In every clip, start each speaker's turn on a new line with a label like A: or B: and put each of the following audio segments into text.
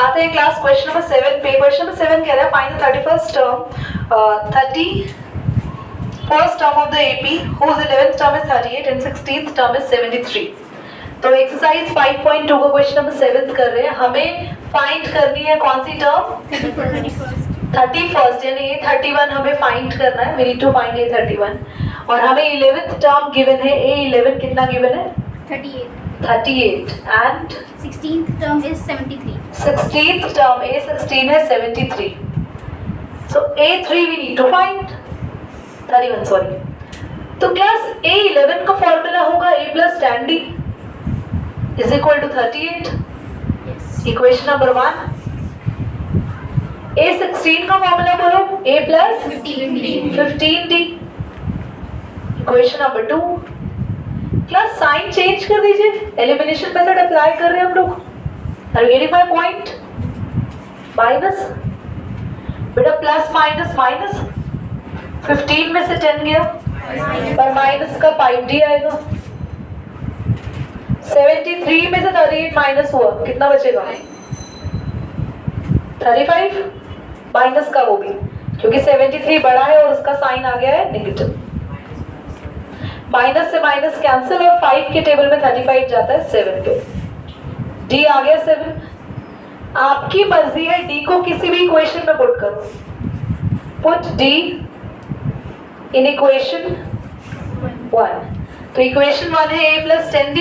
A: आते हैं class question number 7 पे। क्वेश्चन नंबर 7 कह रहा है find the 31st term 31st term of the AP whose 11th term is 38 and 16th term is 73। तो exercise 5.2 का क्वेश्चन नंबर 7 कर रहे हैं। हमें फाइंड करनी है कौन सी टर्म? 31st, यानी A31 हमें फाइंड करना है। We need to find A31 और हमें 11th टर्म गिवन है। A11 कितना गिवन है? 38 and
B: 16th term is 73.
A: 16th term A16 है 73. So A3 we need to find 31 sorry. तो क्लास A11 का फॉर्मूला होगा A plus tan D is equal to 38.
B: Yes.
A: Equation number 1. A16 का formula बोलो A plus 15D. इक्वेशन number 2. Class sign change कर दीजिए, elimination method apply कर रहे हैं हम लोग। Are you getting my point? Minus बेटा, प्लस माइनस माइनस, 15 में से 10 गया और माइनस का 5D आएगा। 73 में से 38 माइनस हुआ, कितना बचेगा? 35 माइनस का वो भी, क्योंकि 73 बड़ा है और उसका साइन आ गया है नेगेटिव। माइनस से माइनस कैंसिल और 5 के टेबल में 35 जाता है 7 पे। डी आ गया 7। आपकी मर्जी है डी को किसी भी इक्वेशन में पुट करो। पुट डी इन इक्वेशन 1। तो इक्वेशन 1 है a प्लस 10D।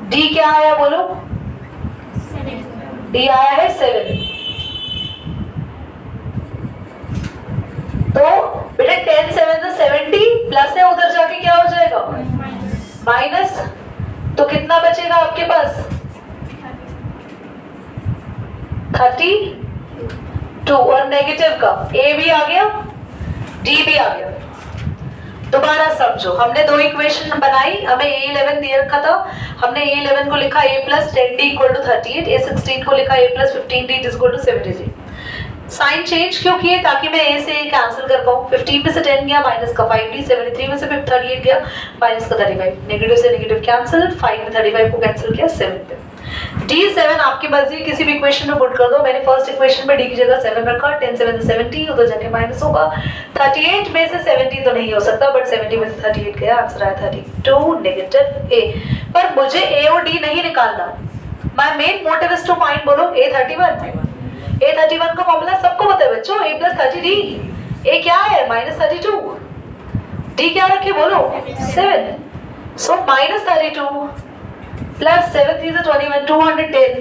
A: डी क्या आया बोलो? डी आया है 7। तो बेटा 10 7 तो 70 प्लस है, उधर जाके क्या हो जाएगा? माइनस। तो कितना बचेगा आपके पास? 32 और नेगेटिव का ए भी आ गया, डी भी आ गया। दोबारा समझो, हमने दो इक्वेशन बनाई, हमें A11 दे रखा था, हमने A11 को लिखा A plus 10D equal to 38, A16 को लिखा A plus 15D is equal to 73। Sign change क्यों किए? ताकि मैं ए से कैंसिल कर पाऊँ। 15 में से 10 गया, माइनस का 5D, 73 में से 38 गया, माइनस का 35, नेगेटिव से नेगेटिव कैंसिल, 5 में 35 को कैंसिल किया 7 पे। D7 आपकी मर्जी, किसी भी इक्वेशन में पुट कर दो। मैंने फर्स्ट इक्वेशन में D की जगह 7 रखा, 10 7 70, उधर जाके माइनस होगा। 38 में से 70 तो नहीं हो सकता, बट 70 में से 38 गया, आंसर आया 32 नेगेटिव A। पर मुझे A और D नहीं निकालना। My main motive is to find, बोलो A31। A31 का फॉर्मूला सबको पता है बच्चों, A plus 30D। A क्या है? माइनस 32। D क्या रखे बोलो? 7। So minus 32 plus 7 3 21, 210।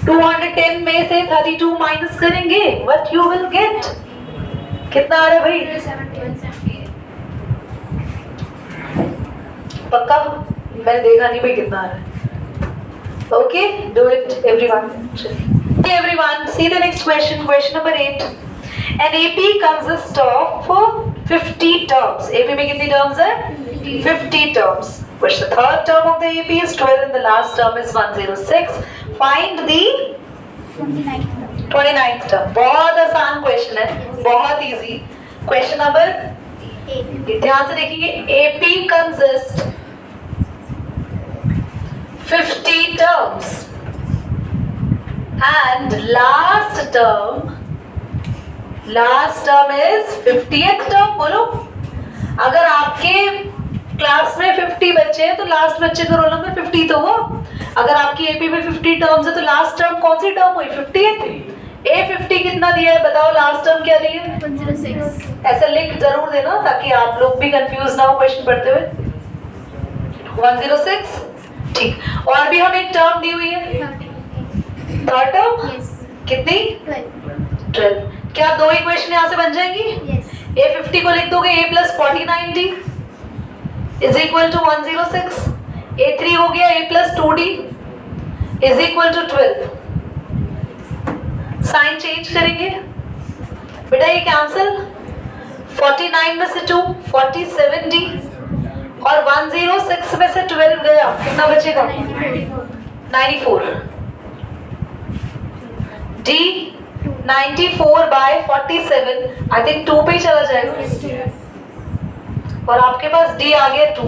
A: 210 में से 32 माइनस करेंगे, व्हाट यू विल गेट? कितना आ रहा है भाई? पक्का? मैंने देखा नहीं भाई कितना आ रहा है। Okay, do it everyone. Hey everyone, see the next question, question number 8. An AP consists of 50 terms. AP में कितनी terms है? 50 terms. Which the third term of the AP is 12 and the last term is 106. Find the 29th term. बहुत आसान question है, बहुत easy. Question number 8. ध्यान से देखिए, AP consists 50 terms. And last term is 50th term। बोलो, अगर आपके क्लास में 50 बच्चे हैं तो लास्ट बच्चे का रोल नंबर 50 तो हो। अगर आपकी एपी में 50 टर्म्स है तो लास्ट टर्म कौन सी टर्म हुई? 50th। A50 कितना दिया है बताओ? लास्ट टर्म क्या दी है?
B: 106।
A: ऐसा लिख जरूर देना ताकि आप लोग भी कंफ्यूज ना हो क्वेश्चन पढ़ते हुए। 106 ठीक। और भी हमें एक टर्म दी हुई है, थर्ड टर्म।
B: Yes.
A: कितनी? 12। क्या दो इक्वेशन यहाँ से बन जाएंगी?
B: Yes.
A: A50 को लिख दोगे A plus 49D is equal to 106। A3 हो गया A plus 2D is equal to 12। Sign change करेंगे बेटा, ये कैंसिल, 49 में से 2 47D और 106 में से 12 गया, कितना बचेगा? 94। D 94 by 47 आई थिंक 2 पे ही चला जाएगा और आपके पास D आ गया 2।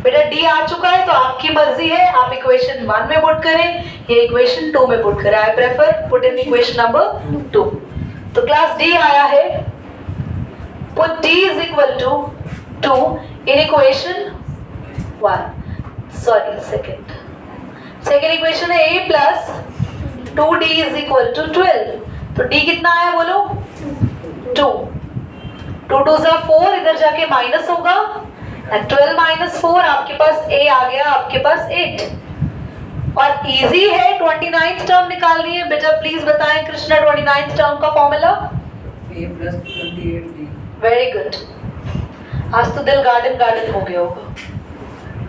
A: बेटा डी आ चुका है तो आपकी मर्जी है, आप इक्वेशन 1 में पुट करें या इक्वेशन 2 में पुट करें। I prefer put in equation number 2। तो क्लास डी आया है, put D is equal to 2 in equation 1, sorry second equation है a plus 2d is equal to 12। तो d कितना आया बोलो 2, 2 2 सा 4, इधर जाके माइनस होगा, 12 माइनस 4 आपके पास a आ गया, आपके पास 8। और इजी है 29th टर्म निकालनी है। बेटा प्लीज बताएं कृष्णा 29th टर्म का formula.
C: a plus 28d।
A: Very good, आज तो दिल गार्डन हो गया होगा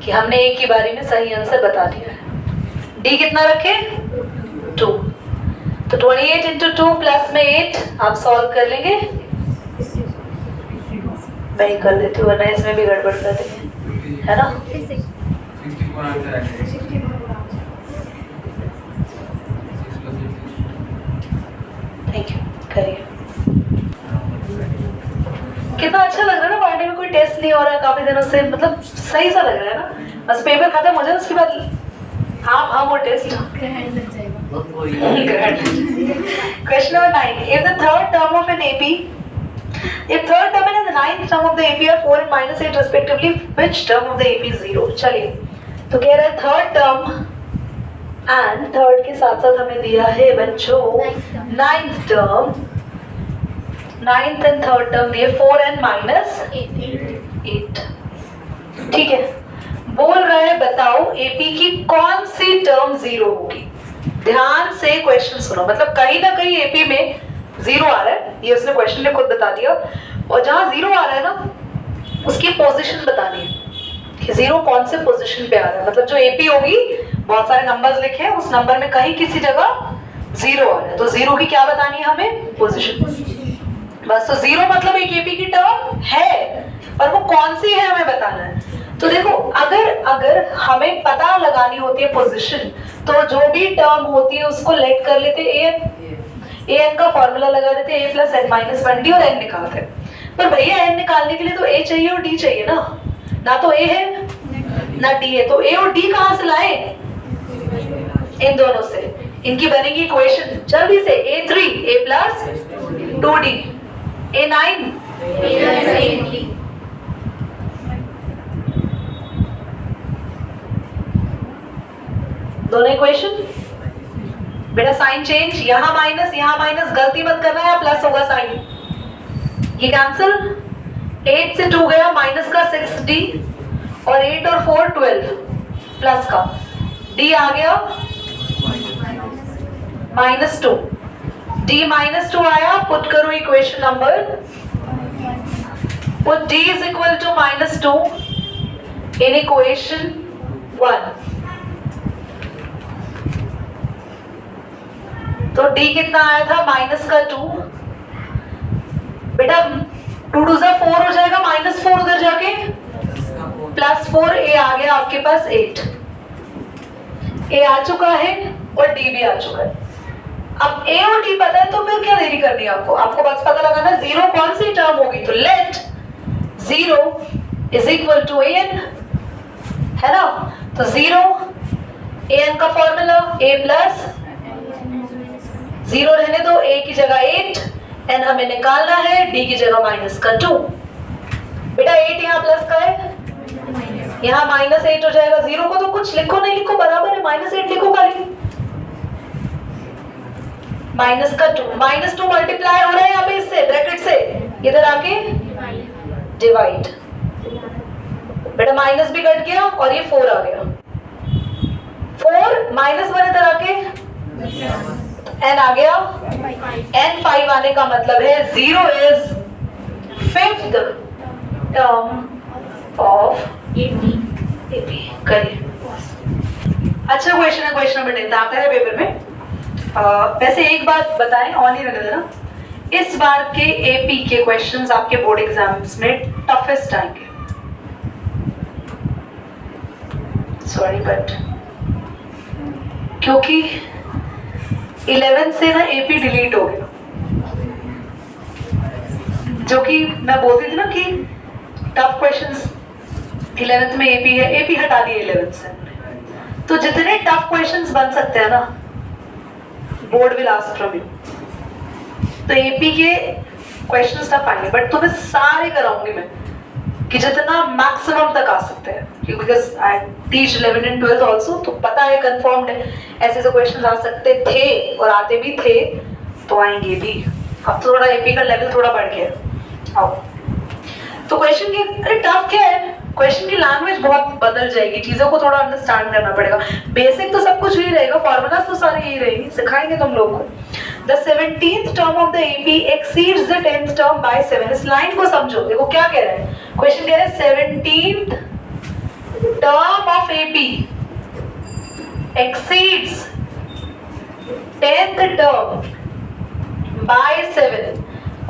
A: कि हमने एक ही बारी में सही आंसर बता दिया है। d कितना रखे 2, तो 28 इंटू 2 प्लस में 8 आप सॉल्व कर लेंगे। मैं ही कर देती हूँ वरना इसमें भी गड़बड़ कर देंगे, है ना। थैंक यू, करिए। कितना अच्छा लग रहा है ना, पढ़ने में कोई टेस्ट नहीं हो रहा है काफी दिनों से, मतलब सही सा लग रहा है ना। बस पेपर खत्म हो जाए उसके बाद हाँ वो test. Question number 9. If the third term of an AP, if third term and the ninth term of the AP are 4 and minus 8 respectively, which term of the AP is 0? चलिए, तो कह रहा है थर्ड टर्म एंड थर्ड के साथ साथ हमें दिया है बच्चों ninth term, ninth and third term दिए 4 एंड माइनस 8। ठीक है, बोल रहा है बताओ एपी की कौन सी टर्म 0 होगी। ध्यान से क्वेश्चन सुनो, मतलब कहीं ना कहीं एपी में 0 आ रहा है, ये उसने क्वेश्चन में खुद बता दिया। और जहां 0 आ रहा है ना उसकी पोजीशन बतानी है कि 0 कौन से पोजीशन पे आ रहा है। मतलब जो एपी होगी, बहुत सारे नंबर्स लिखे हैं, उस नंबर में कहीं किसी जगह 0 आ रहा है, तो 0 की क्या बतानी है हमें, पोजीशन। बस, तो 0 मतलब एक एपी की टर्म है, पर वो कौन सी है हमें बताना है। तो देखो, अगर हमें पता लगानी होती है पोजीशन, तो जो भी टर्म होती है उसको लेट कर लेते ए एन का फॉर्मूला लगा देते ए प्लस एन माइनस 1d और एन निकालते। पर भैया एन निकालने के लिए तो ए चाहिए और डी चाहिए ना तो ए है ना डी है, तो ए और डी कहां से लाए, इन दोनों से। इनकी बनेगी इक्वेशन जल्दी से, a3 a plus 2d a9 दोनों इक्वेशन। बेटा साइन चेंज, यहाँ माइनस गलती मत करना है, प्लस होगा साइन, ये कैंसिल। 8 से 2 गया, माइनस का 6d और 8 और 4 12 प्लस का d आ गया -2, d -2 आया। पुट करो equation number, put d is equal to -2 in equation 1। तो d कितना आया था माइनस का 2। बेटा 2 2 सा 4 हो जाएगा, -4 उधर जाके +4, a आ गया आपके पास 8। a आ चुका है और d भी आ चुका है। अब a और d पता है तो फिर क्या देरी करनी है आपको बस पता लगाना 0 कौन सी टर्म होगी। तो let 0 is equal to an, है ना। तो 0 an का फॉर्मूला a प्लस 0 रहने दो, a की जगह 8, n हमें निकालना है, d की जगह माइनस का 2। बेटा 8 यहाँ प्लस का है, यहाँ -8 हो जाएगा। 0 को तो कुछ लिखो नहीं लिखो बराबर है, -8 लिखो खाली। माइनस का 2, -2 मल्टीप्लाई हो रहा है यहाँ पे इससे, ब्रैकेट से इधर आके डिवाइड। बेटा माइनस भी कट गया और ये 4 आ गया, 4 -1 इधर आके n आ गया, n 5 आने का मतलब है 0 is 5th term of AP। करिए, अच्छा क्वेश्चन है, क्वेश्चन नंबर 10 आता है पेपर में। वैसे एक बात बताएं, ऑन ही रहने देना, इस बार के AP के क्वेश्चंस आपके बोर्ड एग्जाम्स में टफेस्ट आएंगे। सॉरी बट क्योंकि 11 से ना AP डिलीट हो गया, जो कि मैं बोलती थी ना कि टफ क्वेश्चंस 11th में एपी है, एपी हटा दिए 11th से। तो जितने टफ क्वेश्चंस बन सकते हैं ना, board will ask from you. तो एपी के क्वेश्चंस टफ आएंगे, बट तुम्हें सारे कराऊंगी मैं कि जितना मैक्सिमम तक आ सकते हैं, because I teach 11 and 12 also, तो पता है, कंफर्म्ड है ऐसे ऐसे क्वेश्चंस आ सकते थे और आते भी थे, तो आएंगे भी। अब तो थोड़ा एपी का लेवल थोड़ा बढ़ गया। आओ, तो क्वेश्चन की, अरे टफ क्या है, क्वेश्चन की लैंग्वेज बहुत बदल जाएगी, चीजों को थोड़ा अंडरस्टैंड करना पड़ेगा। बेसिक तो सब कुछ ही रहेगा, फॉर्मूलाज तो सारे यही रहेंगे, सिखाएंगे तुम लोग को। The 17th term of the AP exceeds the 10th term by 7। इस लाइन को समझो, देखो क्या कह रहा है क्वेश्चन, कह रहा है 17th term of AP exceeds 10th term by 7।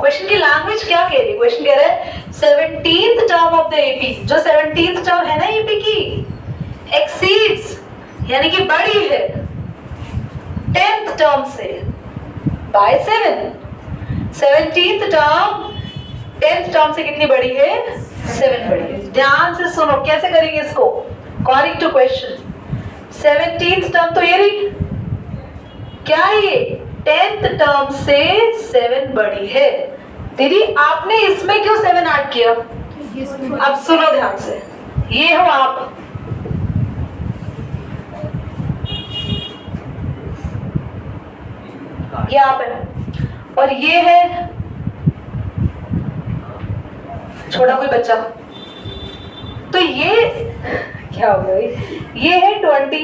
A: Question की लैंग्वेज क्या कह रही है, क्वेश्चन कह रहा है 17th term of the AP, जो 17th टर्म है ना एपी की, एक्सीड्स यानी कि बड़ी है 10th टर्म से bye 7। 17th term 10th term से कितनी बड़ी है, 7 बड़ी है। ध्यान से सुनो कैसे करेंगे इसको, according to question. 17th term तो ये रही, क्या है ये, 10th टर्म से 7 बड़ी है। दीदी आपने इसमें क्यों 7 ऐड किया, अब सुनो ध्यान से, ये हो आप, ये आप है और ये है छोटा कोई बच्चा, तो ये क्या हो गया, ये है 20,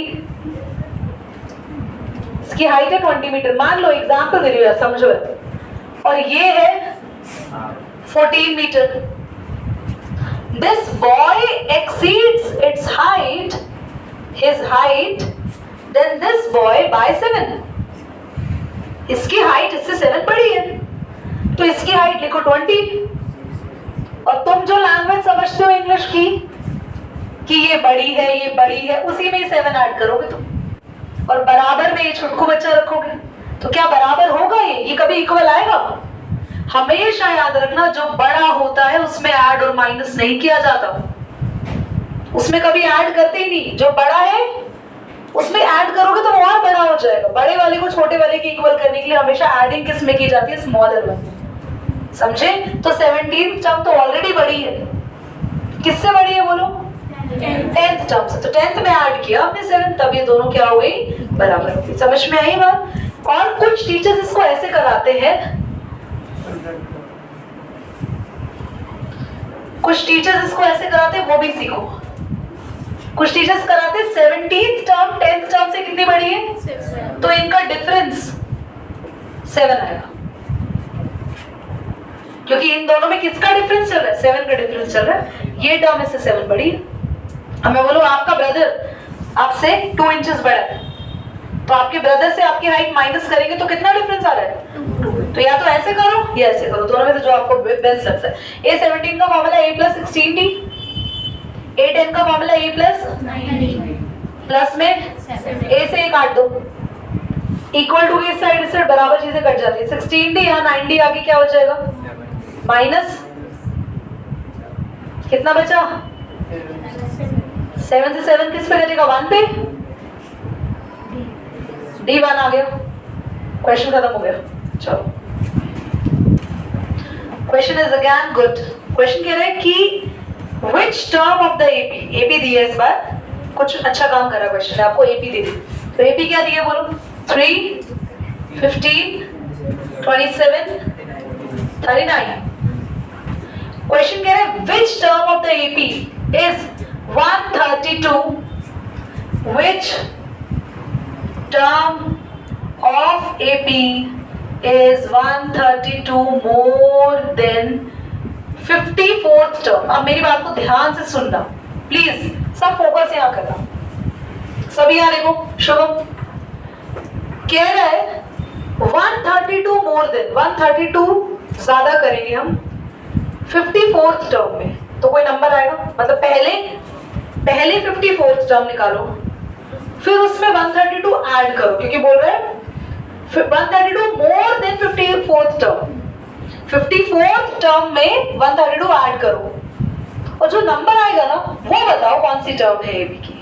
A: इसकी हाइट है 20 मीटर, मान लो एग्जाम्पल दे रही हूँ समझो, और ये है 14 metre. This boy exceeds its height, his height, then this boy by 7। इसकी हाइट इससे 7 बड़ी है, तो इसकी हाइट लिखो 20, और तुम जो लैंग्वेज समझते हो इंग्लिश की कि ये बड़ी है, ये बड़ी है, उसी में 7 ऐड करोगे तुम, और बराबर में ये छुटकू बच्चा रखोगे, तो क्या बराबर होगा, ये कभी इक्वल आएगा। हमेशा याद रखना, जो बड़ा होता है उसमें ऐड और माइनस नहीं किया जाता, उसमें कभी ऐड करते ही नहीं। जो बड़ा है उसमें ऐड करोगे तो और बड़ा हो जाएगा। बड़े वाले को छोटे वाले के इक्वल करने के लिए हमेशा ऐडिंग किस में की जाती है, स्मॉलर वन, समझे। तो 17th टर्म तो ऑलरेडी बड़ी है, किससे बड़ी है बोलो, 10th टर्म से, तो 10th में ऐड किया हमने 7, तब ये दोनों क्या हो गई, बराबर हो गई। समझ में आई बात। और कुछ टीचर्स इसको ऐसे कराते हैं, कुछ टीचर्स इसको ऐसे कराते हैं, वो भी सीखो। कुछ टीचर्स कराते हैं 17th टर्म 10th टर्म से कितनी बड़ी है, तो इनका डिफरेंस 7 आएगा, क्योंकि इन दोनों में किसका डिफरेंस चल रहा है, 7 का डिफरेंस चल रहा है। ये टर्म इससे 7 बड़ी है। अब मैं बोलूं आपका ब्रदर आपसे 2 इंचेस बड़ा है, तो आपके ब्रदर से आपकी हाइट माइनस करेंगे तो कितना डिफरेंस आ रहा है, तो या तो ऐसे करो या ऐसे करो, दोनों में से जो आपको बेस्ट लगता है। A17 का फॉर्मूला A + 16D, A10 का फॉर्मूला A +
B: 9D,
A: प्लस में A से 1 काट दो, इक्वल टू इस साइड से बराबर चीजें कट जाती है। 16D या 9D आगे क्या हो जाएगा, माइनस कितना बचा, 7 से 7 किस पे कटेगा, 1 पे, D1 आ गया, क्वेश्चन खत्म हो गया। चलो, question is again good. Question कह रहा है कि which term of the AP दी है, इस बार कुछ अच्छा काम कर रहा है क्वेश्चन, आपको AP दे दी, तो AP क्या दिया बोलो, 3, 15, 27, 39। क्वेश्चन कह रहा है which term of the AP is 132, which term of AP is 132 more than 54th term। अब मेरी बात को ध्यान से सुनना प्लीज, सब फोकस यहाँ करना, सभी यहाँ देखो। शुभम कह रहा है 132 मोर देन, 132 ज्यादा करेंगे हम 54th टर्म में, तो कोई नंबर आएगा, मतलब पहले 54th टर्म निकालो, फिर उसमें 132 ऐड करो, क्योंकि बोल रहे हैं 132 more than 54th term, 54th term में 132 ऐड करो, और जो नंबर आएगा ना वो बताओ कौन सी टर्म है AB की।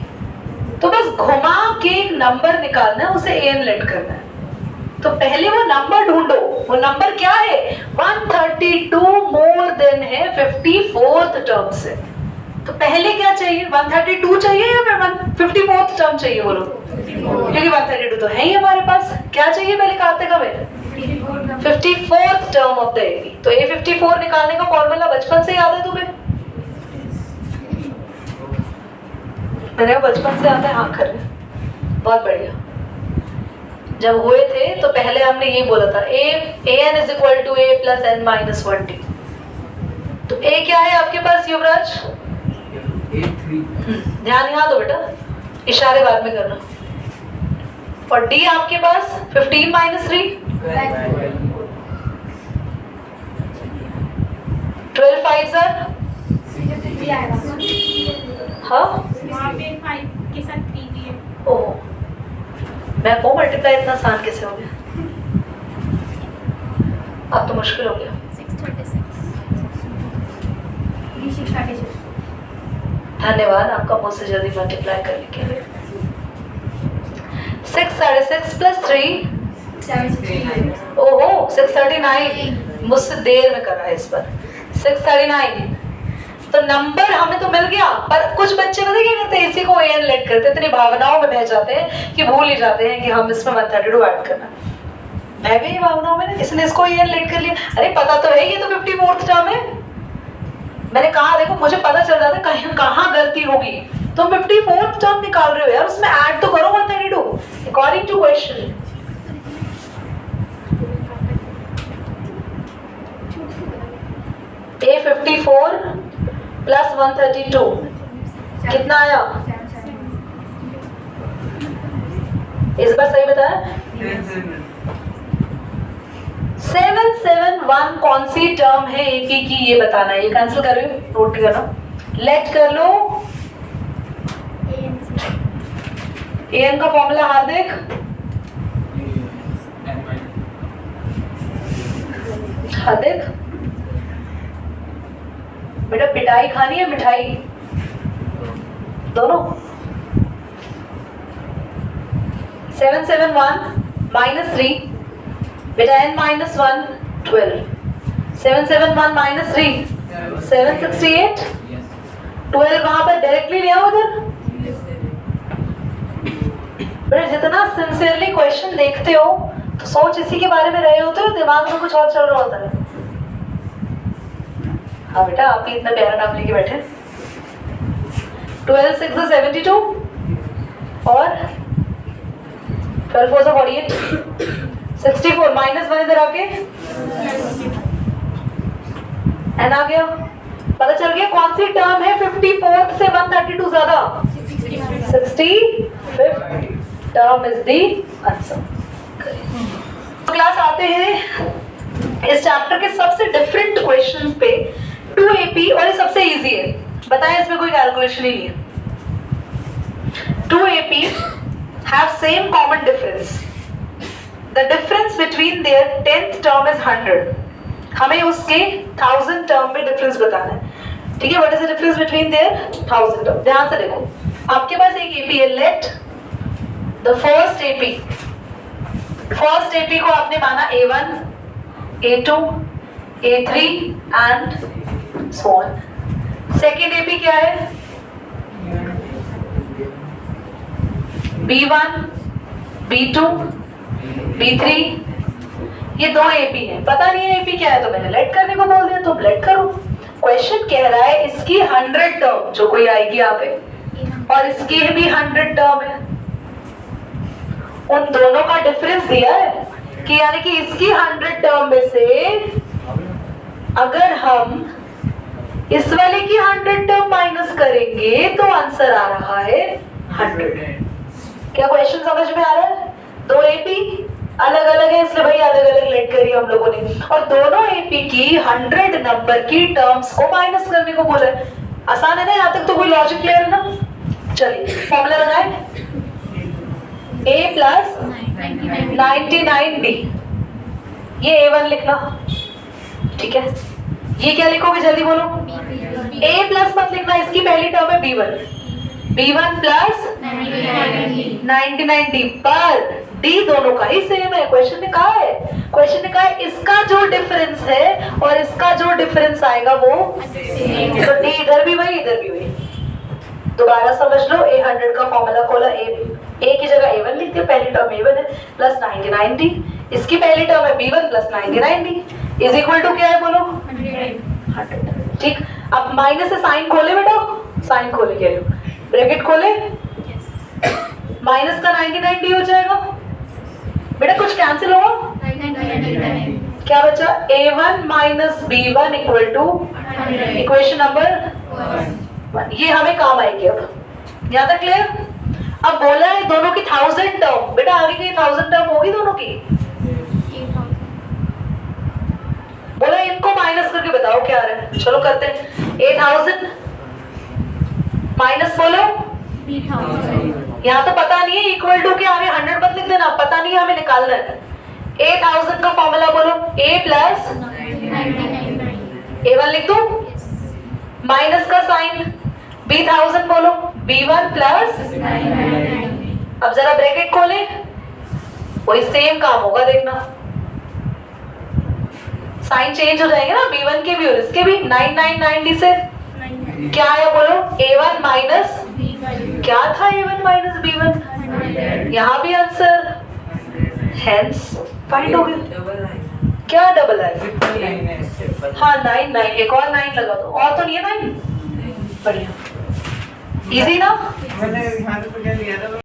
A: तो बस घुमा के एक नंबर निकालना है, उसे AN लेट करना है। तो पहले वो नंबर ढूंढो, वो नंबर क्या है? 132 मोर देन है 54th टर्म से। तो पहले क्या चाहिए? 132 चाहिए या फिर 54th टर्म चाहिए? बोलो, क्योंकि 132 तो है ही हमारे पास। क्या चाहिए पहले कार्तिक हमें? 54th term of the AB। तो A54 निकालने का फॉर्मूला बचपन से याद है तुम्हें? मैंने बचपन से आता है। हाँ कर बहुत बढ़िया। जब हुए थे तो पहले हमने ये बोला था AN is equal to A plus N minus 1D। तो A क्या है आपके पास युवराज? ध्यान यहाँ दो बेटा, इशारे बाद में करना। और D आपके पास 15 माइनस 3 12 5 हाँ
B: के साथ 3 भी है।
A: ओह, मैं को मल्टीप्लाई इतना आसान कैसे हो गया? अब तो मुश्किल हो गया।
B: 636
A: धन्यवाद आपका मुझसे जल्दी मल्टीप्लाई करने के लिए। 6 6.5 प्लस 3 ओहो 639। मुझसे देर में करा है इस पर। 639। तो नंबर हमें तो मिल गया, पर कुछ बच्चे पता क्या करते हैं? इसी को AN लेट करते हैं, इतनी भावनाओं में बह जाते हैं कि भूल ही जाते हैं कि हम इसमें 132 ऐड करना। मैं भी भावनाओं में ना, किसने इसको AN लेट कर लिया? अरे पता तो है ये तो 54th टर्म है। मैंने कहा देखो मुझे पता चल जाता कहीं कहाँ गलती होगी। तुम 54th टर्म निकाल रहे हो यार, उसमें ऐड तो करो 132 according to question. A54 plus 132 कितना आया? इस बार सही बताया? 771 कौन सी टर्म है AP की ये बताना है। ये कैंसिल कर रही हूँ, नोट करना, लेट कर लो। AN का फॉर्मूला हार्दिक हार्दिक बेटा पिटाई खानी है मिठाई दोनों। 771 माइनस 3 बेटा N माइनस 1 12। 771 माइनस 3 768। 12 वहां पर डायरेक्टली ले आओ इधर। बेटा जितना सिंसियरली क्वेश्चन देखते हो तो सोच इसी के बारे में रहे होते हो, दिमाग में कुछ और चल रहा होता है। हाँ बेटा आप ही इतना प्यारा नाम लेके बैठे। 12 6 is 72 और 12 4 is 48। 64 माइनस 1 इधर आके एन आ गया। पता चल गया कौन सी टर्म है 54th से 132 ज्यादा? 65th term is the answer. Class आते हैं इस चैप्टर के सबसे डिफरेंट क्वेश्चंस पे 2AP और ये सबसे इजी है। बताएं इसमें कोई कैलकुलेशन ही नहीं है। 2AP have same common difference. The difference between their 10th term is 100. हमें उसके 1000 टर्म में डिफरेंस बताना है। ठीक है, what is the difference between their 1000 term? ध्यान से देखो, आपके पास एक AP है, लेट द फर्स्ट AP को आपने माना A1, A2, A3 and so on. Second AP क्या है? B1, B2, B3। ये दो AP है, पता नहीं है AP क्या है तो मैंने लेट करने को बोल दिया, तो लेट करो। क्वेश्चन कह रहा है इसकी 100 टर्म जो कोई आएगी यहाँ पे और इसकी भी 100 टर्म है, उन दोनों का डिफरेंस दिया है कि यानी कि इसकी 100 टर्म में से अगर हम इस वाले की 100 टर्म माइनस करेंगे तो आंसर आ रहा है 100। क्या क्वेश्चन समझ में आ रहा है? दो AP अलग अलग है इसलिए भाई अलग अलग लेट करी हम लोगों ने, और दोनों AP की 100 नंबर की टर्म्स को माइनस करने को बोला है। आसान है ना? यहाँ तक तो कोई लॉजिक क्लियर है ना? चलिए फॉर्मूला लगाए, A प्लस 99D, ये A1 लिखना। ठीक है, ये क्या लिखोगे जल्दी बोलो? ए प्लस मत लिखना, इसकी पहली टर्म है B1, B1 प्लस 99D, पर डी दोनों का ही सेम है। क्वेश्चन ने कहा है, क्वेश्चन ने कहा है इसका जो डिफरेंस है और इसका जो डिफरेंस आएगा वो, तो डी इधर भी वही इधर भी वही। दोबारा समझ लो, A100 का फॉर्मूला खोला, ए की जगह A1 लिखते हैं, पहली टर्म A1 है प्लस 99D, इसकी पहली टर्म है B1 plus 99D is equal to क्या है बोलो, 100। ठीक, अब माइनस से साइन खोले बेटा, साइन खोले, कह लो ब्रैकेट खोले, माइनस का 99D हो जाएगा बेटा, कुछ कैंसिल होगा, क्या बचा, A1 minus B1 equal to equation number 1। ये हमें काम आएगी। अब यहाँ तक क्लियर। अब बोला है दोनों की 1000 टर्म, बेटा आगे की 1000 टर्म होगी दोनों की, बोला इनको माइनस करके बताओ क्या आ रहा है, चलो करते हैं। 8000 माइनस बोलो, यहाँ तो पता नहीं है, इक्वल टू के आगे 100 मत लिख देना, पता नहीं है हमें निकालना है। 8000 का फॉर्मूला बोलो, A प्लस A1 लिख दो, माइनस का साइन, B1000 बोलो, B1 प्लस, अब जरा ब्रैकेट खोले, वही सेम काम होगा देखना, साइन चेंज हो जाएंगे ना, B1 के भी और इसके भी। 999D से क्या आया बोलो, A1 माइनस, क्या था A1 माइनस B1, यहाँ भी आंसर, हेंस फाइंड हो गया। क्या डबल है, हाँ 9 एक और 9 लगा दो, और तो नहीं है 9, बढ़िया, इजी ना।
C: मैंने यहाँ पे क्या लिया था